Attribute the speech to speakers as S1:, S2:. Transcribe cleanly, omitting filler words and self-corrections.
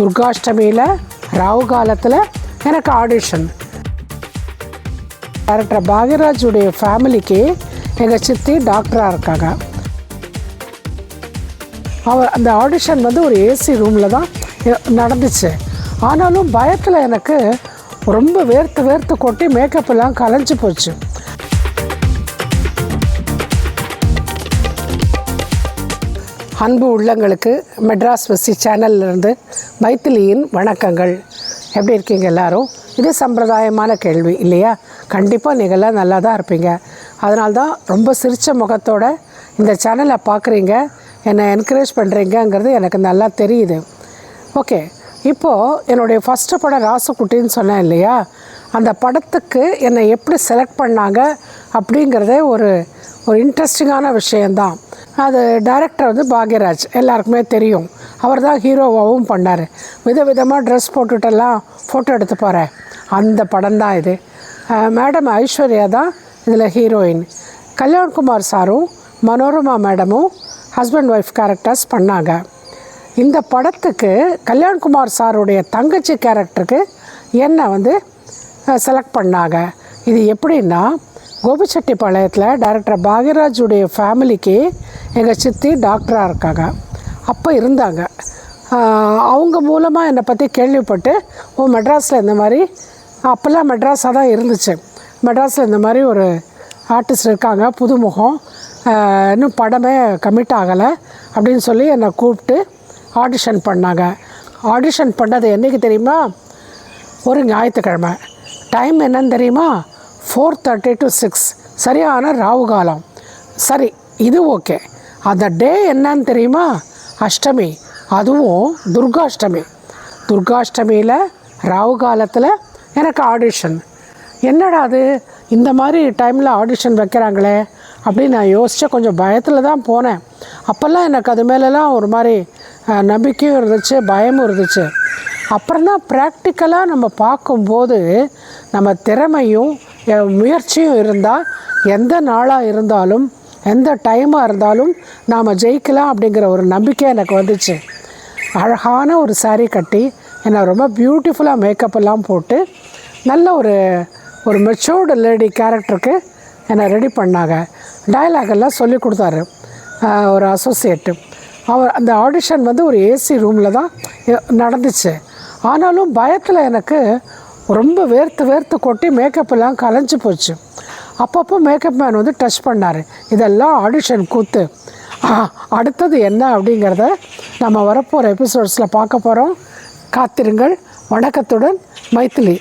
S1: துர்காஷ்டமியில் ராகு காலத்தில் எனக்கு audition. Director பாக்யராஜுடைய ஃபேமிலிக்கு எங்கள் சித்தி டாக்டராக இருக்காங்க. அந்த ஆடிஷன் ஒரு ஏசி ரூமில் தான் நடந்துச்சு. ஆனாலும் பயத்தில் எனக்கு ரொம்ப வேர்த்து கொட்டி மேக்கப் எல்லாம் கலைஞ்சி போச்சு. அன்பு உள்ளங்களுக்கு மெட்ராஸ் வசி சேனல்லேருந்து மைத்திலியின் வணக்கங்கள். எப்படி இருக்கீங்க எல்லோரும்? இது சம்பிரதாயமான கேள்வி இல்லையா? கண்டிப்பாக நீங்கள்லாம் நல்லா தான் இருப்பீங்க. அதனால தான் ரொம்ப சிரித்த முகத்தோட இந்த சேனலை பார்க்குறீங்க, என்னை என்கரேஜ் பண்ணுறீங்கங்கிறது எனக்கு நல்லா தெரியுது. ஓகே, இப்போது என்னுடைய ஃபஸ்ட்டு படம் ராசுக்குட்டின்னு சொன்னேன் இல்லையா? அந்த படத்துக்கு என்னை எப்படி செலக்ட் பண்ணாங்க அப்படிங்கிறதே ஒரு இன்ட்ரெஸ்டிங்கான விஷயந்தான். அது டைரக்டர் பாக்யராஜ், எல்லாருக்குமே தெரியும். அவர் தான் ஹீரோவாகவும் பண்ணார். விதவிதமாக ட்ரெஸ் போட்டுட்டெல்லாம் ஃபோட்டோ எடுத்து போகிறேன். அந்த படம் தான் இது. மேடம் ஐஸ்வர்யா தான் இதில் ஹீரோயின். கல்யாண்குமார் சாரும் மனோரமா மேடமும் ஹஸ்பண்ட் ஒய்ஃப் கேரக்டர்ஸ் பண்ணாங்க. இந்த படத்துக்கு கல்யாண்குமார் சாருடைய தங்கச்சி கேரக்டருக்கு என்னை செலக்ட் பண்ணாங்க. இது எப்படின்னா, கோபிச்செட்டிப்பாளையத்தில் டைரக்டர் பாக்யராஜுடைய ஃபேமிலிக்கு எங்கள் சித்தி டாக்டராக இருக்காங்க. அப்போ இருந்தாங்க. அவங்க மூலமாக என்னை பற்றி கேள்விப்பட்டு, மெட்ராஸில் இந்த மாதிரி, அப்போல்லாம் மெட்ராஸாக தான் இருந்துச்சு, மெட்ராஸில் இந்த மாதிரி ஒரு ஆர்டிஸ்ட் இருக்காங்க, புதுமுகம், இன்னும் படமே கமிட் ஆகலை அப்படின்னு சொல்லி என்னை கூப்பிட்டு ஆடிஷன் பண்ணாங்க. ஆடிஷன் பண்ணது என்றைக்கு தெரியுமா? ஒரு ஞாயிற்றுக்கிழமை. டைம் என்னன்னு தெரியுமா? 4:30 to 6, சரியான ராகு காலம். சரி, இது ஓகே. அந்த டே என்னன்னு தெரியுமா? அஷ்டமி, அதுவும் துர்காஷ்டமியில் ராகு காலத்தில் எனக்கு ஆடிஷன். என்னடா அது, இந்த மாதிரி டைமில் ஆடிஷன் வைக்கிறாங்களே அப்படின்னு நான் யோசித்தேன். கொஞ்சம் பயத்தில் தான் போனேன். அப்போல்லாம் எனக்கு அது மேலெலாம் ஒரு மாதிரி நம்பிக்கையும் இருந்துச்சு, பயமும் இருந்துச்சு. அப்புறம் தான் ப்ராக்டிக்கலாக நம்ம பார்க்கும்போது நம்ம திறமையும் முயற்சியும் இருந்தால் எந்த நாளாக இருந்தாலும் எந்த டைமாக இருந்தாலும் நாம் ஜெயிக்கலாம் அப்படிங்கிற ஒரு நம்பிக்கை எனக்கு வந்துச்சு. அழகான ஒரு சாரீ கட்டி என்னை ரொம்ப பியூட்டிஃபுல்லாக மேக்கப் எல்லாம் போட்டு நல்ல ஒரு மெச்சூர்டு லேடி கேரக்டருக்கு என்னை ரெடி பண்ணாங்க. டயலாக் எல்லாம் சொல்லி கொடுத்தாரு ஒரு அசோசியேட்டு. அவர் அந்த ஆடிஷன் ஒரு ஏசி ரூமில் தான் நடந்துச்சு. ஆனாலும் பயத்தில் எனக்கு ரொம்ப வேர்த்து கொட்டி மேக்கப் எல்லாம் கலைஞ்சி போச்சு. அப்பப்போ மேக்கப் மேன் டச் பண்ணார். இதெல்லாம் ஆடிஷன் கூத்து. அடுத்தது என்ன அப்படிங்கிறத நம்ம வரப்போகிற எபிசோட்ஸில் பார்க்க போகிறோம். காத்திருங்கள். வணக்கத்துடன் மைத்திலி.